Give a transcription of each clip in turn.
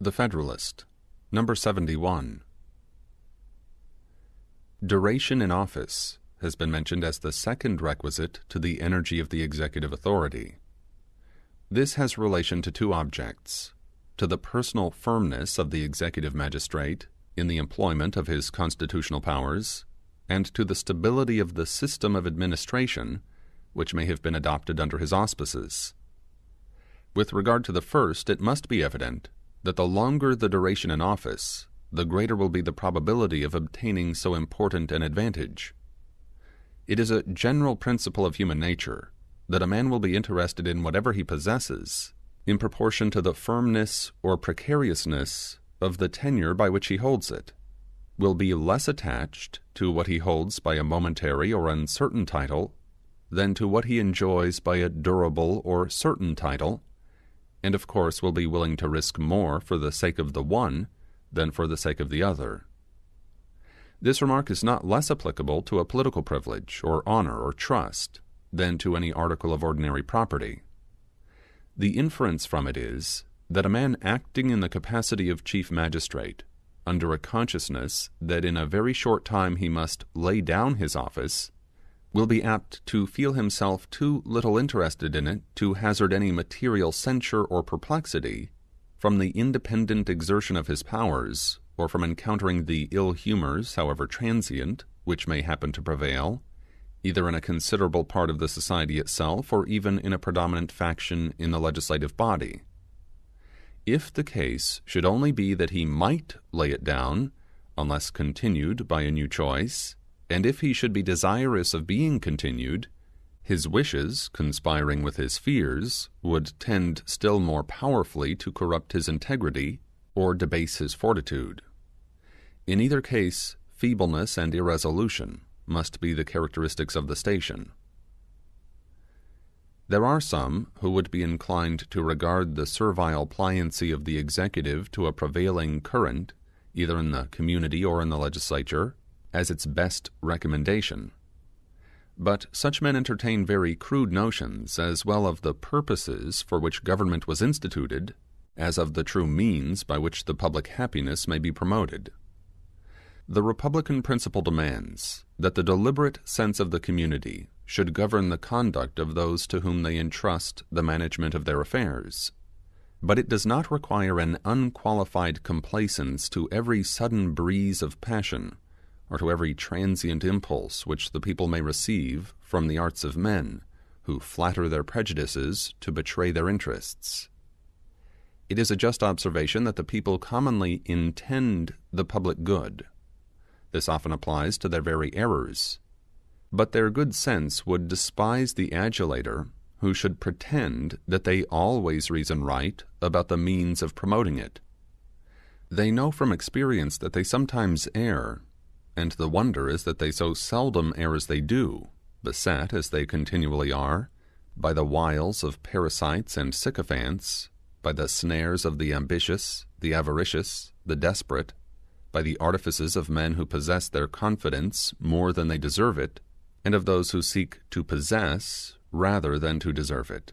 The Federalist No.71. Duration in office has been mentioned as the second requisite to the energy of the executive authority. This has relation to two objects: to the personal firmness of the executive magistrate in the employment of his constitutional powers, and to the stability of the system of administration which may have been adopted under his auspices. With regard to the first, it must be evident that the longer the duration in office, the greater will be the probability of obtaining so important an advantage. It is a general principle of human nature that a man will be interested in whatever he possesses in proportion to the firmness or precariousness of the tenure by which he holds it, will be less attached to what he holds by a momentary or uncertain title than to what he enjoys by a durable or certain title, and of course will be willing to risk more for the sake of the one than for the sake of the other. This remark is not less applicable to a political privilege or honor or trust than to any article of ordinary property. The inference from it is that a man acting in the capacity of chief magistrate, under a consciousness that in a very short time he must lay down his office, will be apt to feel himself too little interested in it to hazard any material censure or perplexity from the independent exertion of his powers, or from encountering the ill humours, however transient, which may happen to prevail, either in a considerable part of the society itself, or even in a predominant faction in the legislative body. If the case should only be that he might lay it down, unless continued by a new choice, and if he should be desirous of being continued, his wishes, conspiring with his fears, would tend still more powerfully to corrupt his integrity or debase his fortitude. In either case, feebleness and irresolution must be the characteristics of the station. There are some who would be inclined to regard the servile pliancy of the executive to a prevailing current, either in the community or in the legislature, as its best recommendation. But such men entertain very crude notions as well of the purposes for which government was instituted, as of the true means by which the public happiness may be promoted. The Republican principle demands that the deliberate sense of the community should govern the conduct of those to whom they entrust the management of their affairs, but it does not require an unqualified complaisance to every sudden breeze of passion, or to every transient impulse which the people may receive from the arts of men, who flatter their prejudices to betray their interests. It is a just observation that the people commonly intend the public good. This often applies to their very errors, but their good sense would despise the adulator who should pretend that they always reason right about the means of promoting it. They know from experience that they sometimes err, and the wonder is that they so seldom err as they do, beset, as they continually are, by the wiles of parasites and sycophants, by the snares of the ambitious, the avaricious, the desperate, by the artifices of men who possess their confidence more than they deserve it, and of those who seek to possess rather than to deserve it.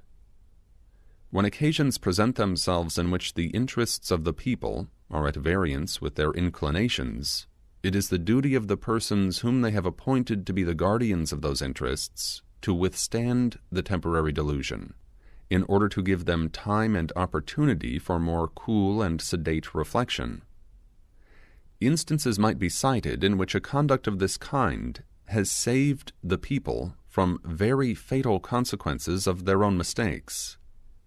When occasions present themselves in which the interests of the people are at variance with their inclinations, it is the duty of the persons whom they have appointed to be the guardians of those interests to withstand the temporary delusion, in order to give them time and opportunity for more cool and sedate reflection. Instances might be cited in which a conduct of this kind has saved the people from very fatal consequences of their own mistakes,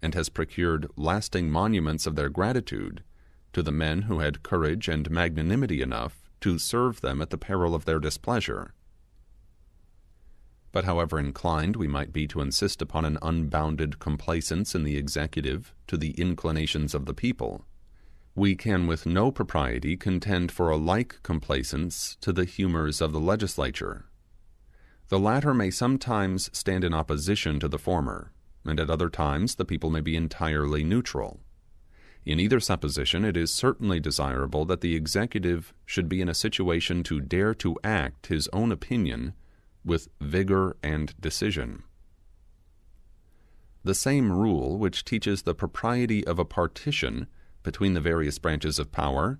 and has procured lasting monuments of their gratitude to the men who had courage and magnanimity enough to serve them at the peril of their displeasure. But however inclined we might be to insist upon an unbounded complaisance in the executive to the inclinations of the people, we can with no propriety contend for a like complaisance to the humours of the legislature. The latter may sometimes stand in opposition to the former, and at other times the people may be entirely neutral. In either supposition, it is certainly desirable that the executive should be in a situation to dare to act his own opinion with vigor and decision. The same rule which teaches the propriety of a partition between the various branches of power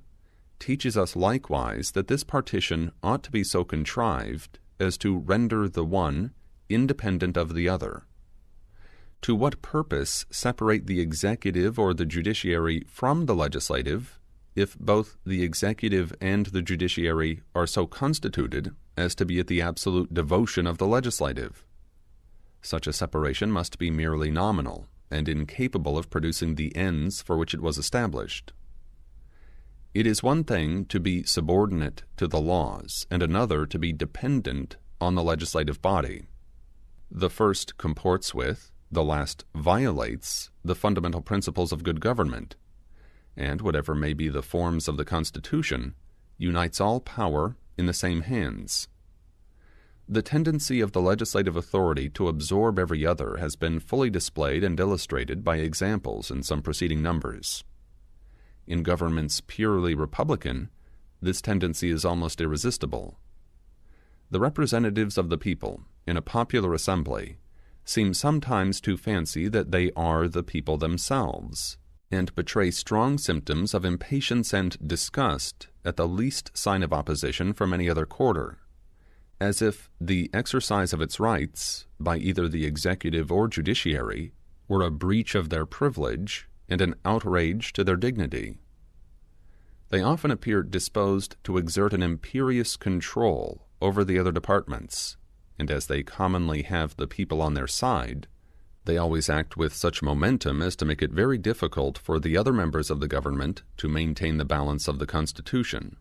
teaches us likewise that this partition ought to be so contrived as to render the one independent of the other. To what purpose separate the executive or the judiciary from the legislative, if both the executive and the judiciary are so constituted as to be at the absolute devotion of the legislative? Such a separation must be merely nominal, and incapable of producing the ends for which it was established. It is one thing to be subordinate to the laws, and another to be dependent on the legislative body. The first comports with, the last violates, the fundamental principles of good government, and whatever may be the forms of the Constitution, unites all power in the same hands. The tendency of the legislative authority to absorb every other has been fully displayed and illustrated by examples in some preceding numbers. In governments purely republican, this tendency is almost irresistible. The representatives of the people, in a popular assembly, seem sometimes to fancy that they are the people themselves, and betray strong symptoms of impatience and disgust at the least sign of opposition from any other quarter, as if the exercise of its rights, by either the executive or judiciary, were a breach of their privilege and an outrage to their dignity. They often appear disposed to exert an imperious control over the other departments, and as they commonly have the people on their side, they always act with such momentum as to make it very difficult for the other members of the government to maintain the balance of the Constitution.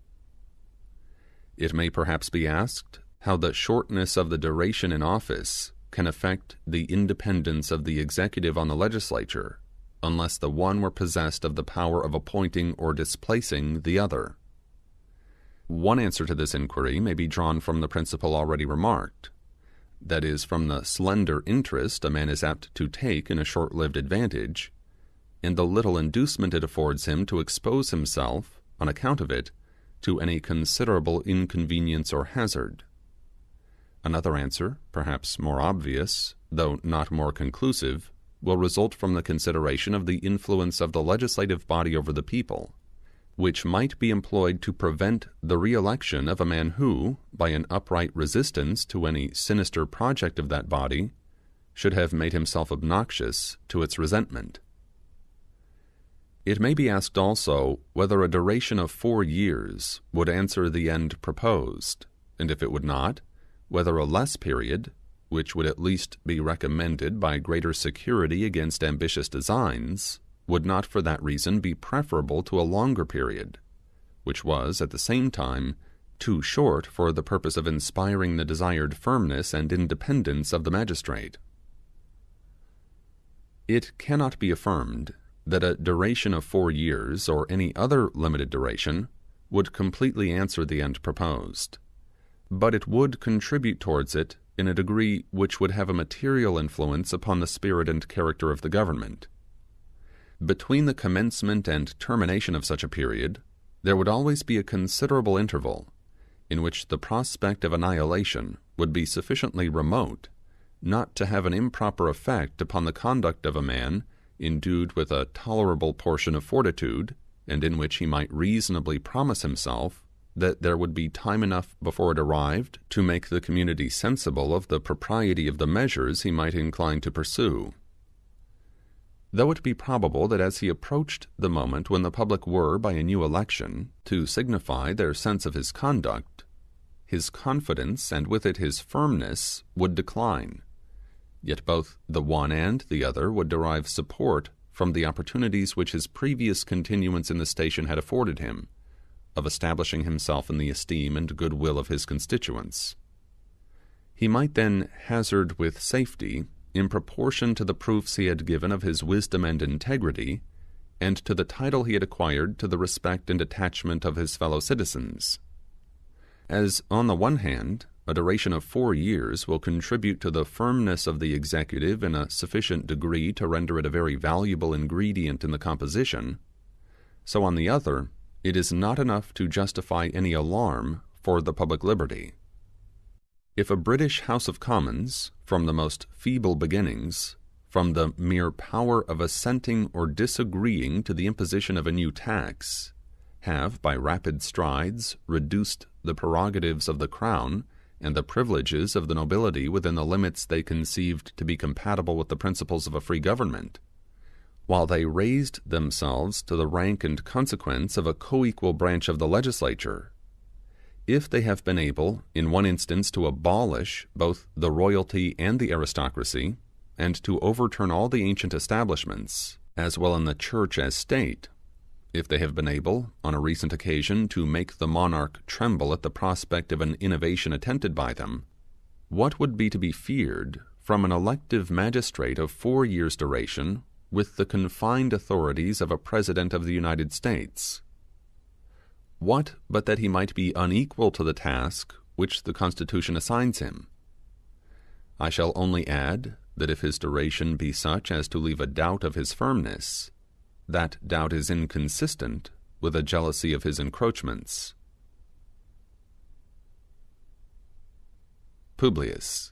It may perhaps be asked how the shortness of the duration in office can affect the independence of the executive on the legislature, unless the one were possessed of the power of appointing or displacing the other. One answer to this inquiry may be drawn from the principle already remarked, that is, from the slender interest a man is apt to take in a short-lived advantage, and the little inducement it affords him to expose himself, on account of it, to any considerable inconvenience or hazard. Another answer, perhaps more obvious, though not more conclusive, will result from the consideration of the influence of the legislative body over the people, which might be employed to prevent the re-election of a man who, by an upright resistance to any sinister project of that body, should have made himself obnoxious to its resentment. It may be asked also whether a duration of 4 years would answer the end proposed, and if it would not, whether a less period, which would at least be recommended by greater security against ambitious designs, would not for that reason be preferable to a longer period, which was, at the same time, too short for the purpose of inspiring the desired firmness and independence of the magistrate. It cannot be affirmed that a duration of 4 years, or any other limited duration, would completely answer the end proposed, but it would contribute towards it in a degree which would have a material influence upon the spirit and character of the government. Between the commencement and termination of such a period, there would always be a considerable interval, in which the prospect of annihilation would be sufficiently remote not to have an improper effect upon the conduct of a man endued with a tolerable portion of fortitude, and in which he might reasonably promise himself that there would be time enough before it arrived to make the community sensible of the propriety of the measures he might incline to pursue. Though it be probable that as he approached the moment when the public were, by a new election, to signify their sense of his conduct, his confidence, and with it his firmness, would decline, yet both the one and the other would derive support from the opportunities which his previous continuance in the station had afforded him, of establishing himself in the esteem and goodwill of his constituents. He might then hazard with safety, in proportion to the proofs he had given of his wisdom and integrity, and to the title he had acquired to the respect and attachment of his fellow citizens. As, on the one hand, a duration of 4 years will contribute to the firmness of the executive in a sufficient degree to render it a very valuable ingredient in the composition, so on the other, it is not enough to justify any alarm for the public liberty. If a British House of Commons, from the most feeble beginnings, from the mere power of assenting or disagreeing to the imposition of a new tax, have by rapid strides reduced the prerogatives of the crown and the privileges of the nobility within the limits they conceived to be compatible with the principles of a free government, while they raised themselves to the rank and consequence of a co-equal branch of the legislature, if they have been able in one instance to abolish both the royalty and the aristocracy, and to overturn all the ancient establishments, as well in the church as state, if they have been able, on a recent occasion, to make the monarch tremble at the prospect of an innovation attempted by them, what would be to be feared from an elective magistrate of 4 years' duration, with the confined authorities of a President of the United States? What but that he might be unequal to the task which the Constitution assigns him? I shall only add that if his duration be such as to leave a doubt of his firmness, that doubt is inconsistent with a jealousy of his encroachments. Publius.